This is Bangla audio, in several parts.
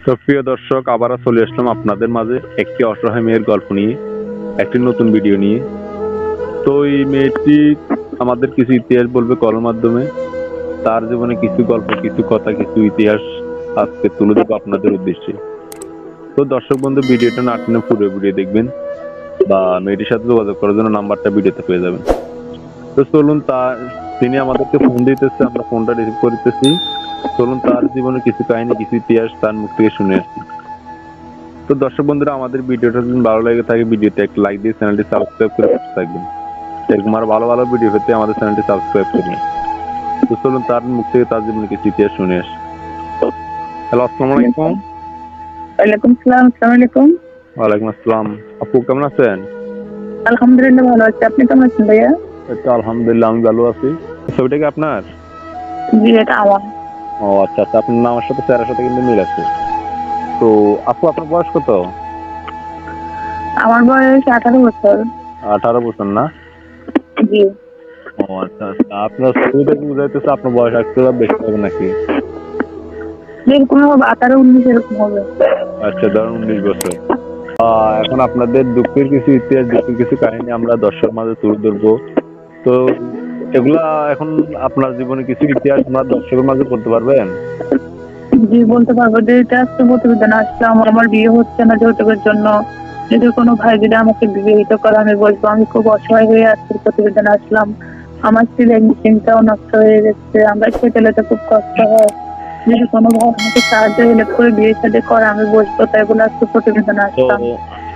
তো প্রিয় দর্শক, আবারও চলে আসলাম আপনাদের মাঝে একটি অসহায় মেয়ের গল্প নিয়ে, একটি নতুন ভিডিও নিয়ে। তো এই মেয়েটি আমাদের কিছু ইতিহাস বলবে কলের মাধ্যমে। তার জীবনে কিছু গল্প, কিছু কথা, কিছু ইতিহাস আজকে তুলে দেবো আপনাদের উদ্দেশ্যে। তো দর্শক বন্ধু, ভিডিওটা না টেনে পুরো ভিডিও দেখবেন, বা মেয়েটির সাথে যোগাযোগ করার জন্য নাম্বারটা ভিডিওতে পেয়ে যাবেন। তো চলুন, তিনি আমাদেরকে ফোন দিতেছে, আমরা ফোনটা রিসিভ করতেছি। চলুন তার জীবনে কিছু কাহিনী, কিছু ইতিহাস তার মুখ থেকে শুনে আসি। তো দর্শক বন্ধুরা, আমাদের ভিডিওটা যদি ভালো লাগে থাকে, ভিডিওতে একটা লাইক দিয়ে চ্যানেলটি সাবস্ক্রাইব করে পাশে থাকবেন। এরকম আর ভালো ভালো ভিডিও পেতে আমাদের চ্যানেলটি সাবস্ক্রাইব করবেন। তো চলুন তার মুখ থেকে তার জীবনে কিছু ইতিহাস শুনে আসি। হ্যালো, আসসালামু আলাইকুম। ওয়ালাইকুম সালাম। আসসালামু আলাইকুম। ওয়ালাইকুম আসসালাম। আপু কেমন আছেন? আলহামদুলিল্লাহ ভালো আছি। আপনি কেমন আছেন ভাইয়া? এই তো আলহামদুলিল্লাহ, আমি ভালো আছি। ছবিটা কি আপনার? জি, এটা আমার। ও আচ্ছা আচ্ছা, আপনার নামের সাথে চেহারার সাথে কিন্তু মিল আছে। তো আপু, আপনার বয়স কত? আমার বয়স 18 বছর। 18 বছর না? জি। ও আচ্ছা আচ্ছা, আপনার ছবি দেখে বুঝাইতেছে আপনার বয়স একটু বেশি হবে নাকি? যেরকম হবে 18-19 এরকম হবে। আচ্ছা, ধরুন 19 বছর। এখন আপনাদের দুঃখের কিছু ইতিহাস, দুঃখের কিছু কাহিনী আমরা দর্শকের মাঝে তুলে ধরবো। তো এগুলা এখন আপনার জীবনে কিছু ইতিহাস আমরা দর্শকের মাঝে বলতে পারবেন? জি, বলতে পারবো যে এটা আজকে প্রতিবেদন আসছে। আমার বিয়ে হচ্ছে না যৌতুকের জন্য। যদি কোনো ভাই যদি আমাকে বিবাহিত করে, আমি বলবো আমি খুব অসহায় হয়ে আজকের প্রতিবেদন আসলাম। আমার ছেলের মেশিনটাও নষ্ট হয়ে গেছে, আমরা খেতে লেতে খুব কষ্ট হয়। যদি কোনো ভাই আমাকে সাহায্য হেল্প করে বিয়ে শাদী করে, আমি বসবো। তাই বলে আজকে প্রতিবেদন তো আসলাম।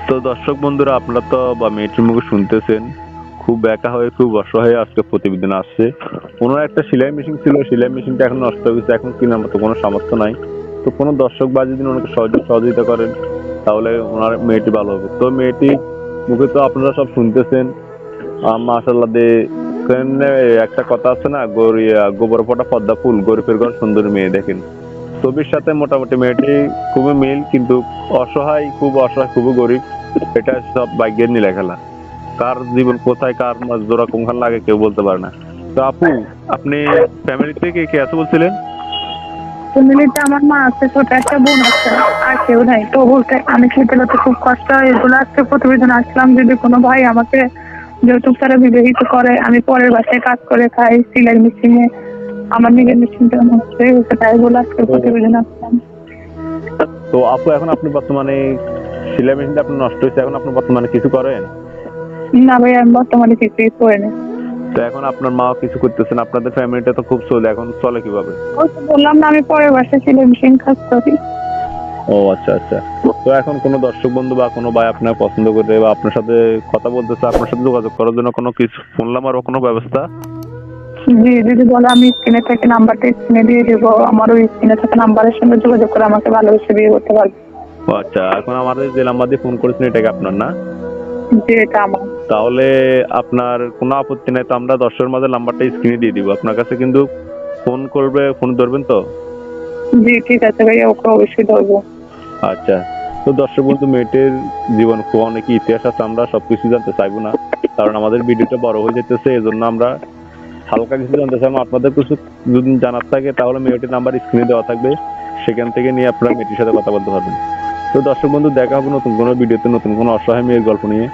তো দর্শক বন্ধুরা, আপনারা তো বা মেয়েটির মুখে শুনতেছেন, খুব একা হয়ে, খুব অসহায় আজকে প্রতিবেদন আসছে। ওনার একটা সেলাই মেশিন ছিল, সেলাই মেশিনটা এখন নষ্ট হয়ে গেছে, এখন কেনার মতো কোনো সামর্থ্য নাই। তো কোনো দর্শক বা যদি ওনাকে সহযোগিতা করেন, তাহলে ওনার মেয়েটি ভালো হবে। তো মেয়েটি মুখে তো আপনারা সব শুনতেছেন। মাশাআল্লাহ একটা কথা আছে না, গোবর ফোটা পদ্মা ফুল, গরিবের ঘর সুন্দরী মেয়ে। দেখেন, ছবির সাথে মোটামুটি মেয়েটি খুবই মিল, কিন্তু অসহায়, খুব অসহায়, খুবই গরিব। এটা সব ভাগ্যের নীলা খেলা। কার জীবন কোথায়, কার মাঝ জোড়া কোনখান লাগে কেউ বলতে পারে না। তো আপু, আপনি ফ্যামিলি থেকে কে আছে বলছিলেন? ফ্যামিলিতে আমার মা আছে, ছোট একটা বোন আছে, আর কেউ নাই। তো বলতে আমি খেতে পেতে খুব কষ্ট হয়। এগুলো আজকে প্রতিবেদন আসলাম। যদি কোনো ভাই আমাকে যৌতুক ছাড়া বিবাহিত করে, আমি পরের বাসায় কাজ করে খাই সিলাই মেশিনে। আমার নিজের মেশিনটা নষ্ট হয়ে গেছে, তাই বলে আজকে তো প্রতিবেদন আসলাম। তো আপু, এখন আপনি বর্তমানে সেলাই মেশিনটা আপনার নষ্ট হয়েছে, এখন আপনি বর্তমানে কিছু করেন? না ভাই, আমি বর্তমানে কিছুই করে না। তো এখন আপনার মা কিছু করতেছেন, আপনাদের ফ্যামিলিটা তো খুব চলে, এখন চলে কিভাবে? ওই তো বললাম না, আমি পরের বাসায় সিলাই মেশিন কাজ করি। ও আচ্ছা আচ্ছা। তো এখন কোনো দর্শক বন্ধু বা কোনো ভাই আপনার পছন্দ করে বা আপনার সাথে কথা বলতেছে, আপনার সাথে যোগাযোগ করার জন্য কোনো কিছু ফোন নাম্বার বা কোনো ব্যবস্থা? জি, যদি বলে আমি স্ক্রিনে থেকে নাম্বারটা স্ক্রিনে দিয়ে দেবো। আমার ওই স্ক্রিনে থাকা নাম্বারের সঙ্গে যোগাযোগ করে আমাকে ভালোবেসে বিয়ে করতে পারবে। ও আচ্ছা, এখন আমাদের যে নাম্বার দিয়ে ফোন করেছেন এটা কি আপনার না? জি, এটা আমার। তাহলে আপনার কোনো আপত্তি নাই তো আমরা দর্শকের মাঝে নাম্বারটা স্ক্রিনে দিয়ে দিব। আপনার কাছে কিন্তু ফোন করবে, ফোন ধরবেন তো? জি, ঠিক আছে ভাইয়া, ওকে অবশ্যই ধরবো। আচ্ছা। তো দর্শক বন্ধু, মেয়েটির জীবন খুব অনেক ইতিহাস আছে, আমরা সবকিছু জানতে চাইবো না, কারণ আমাদের ভিডিওটা বড় হয়ে যেতেছে। এজন্য আমরা হালকা কিছু জানতে চাইবো। আপনাদের কিছু যদি জানার থাকে, তাহলে মেয়েটির নাম্বার স্ক্রিনে দেওয়া থাকবে, সেখান থেকে নিয়ে আপনারা মেয়েটির সাথে কথা বলতে পারবেন। তো দর্শক বন্ধু, দেখা হবে নতুন কোনো ভিডিওতে, নতুন কোনো অসহায় মেয়ের গল্প নিয়ে।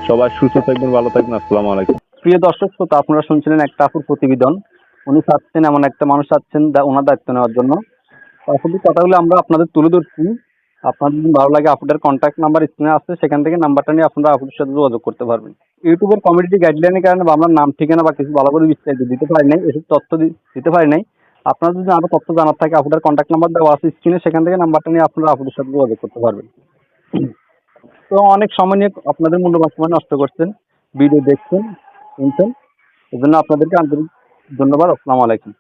সবাই সুস্থ থাকবেন, ভালো থাকবেন। আসসালামু আলাইকুম। প্রিয় দর্শক শ্রোতা, আপনারা শুনছিলেন একটা আপুর প্রতিবেদন। উনি চাচ্ছেন, এমন একটা মানুষ চাচ্ছেন ওনার দায়িত্ব নেওয়ার জন্য। আসলে কথাগুলো আমরা আপনাদের তুলে ধরছি। আপনাদের যদি ভালো লাগে, আপুটার কন্ট্যাক্ট নাম্বার স্ক্রিনে আসছে, সেখান থেকে নাম্বারটা নিয়ে আপনারা আপুর সাথে যোগাযোগ করতে পারবেন। ইউটিউবের কমিউনিটি গাইডলাইনের কারণে বা আমরা নাম ঠিকানা বা কিছু ভালো করে বিস্তারিত দিতে পারি নাই, এসব তথ্য দিতে পারি নাই। আপনার যদি আরো তথ্য জানার থাকে, আপুটার কন্ট্যাক্ট নাম্বার দেওয়া আছে স্ক্রিনে, সেখান থেকে নাম্বারটা নিয়ে আপনারা আপুদের সাথে যোগাযোগ করতে পারবেন। তো অনেক সময় নিয়ে আপনাদের মূল্যবান সময় নষ্ট করছেন, ভিডিও দেখছেন, শুনছেন, এজন্য আপনাদেরকে আন্তরিক ধন্যবাদ। আসসালামু আলাইকুম।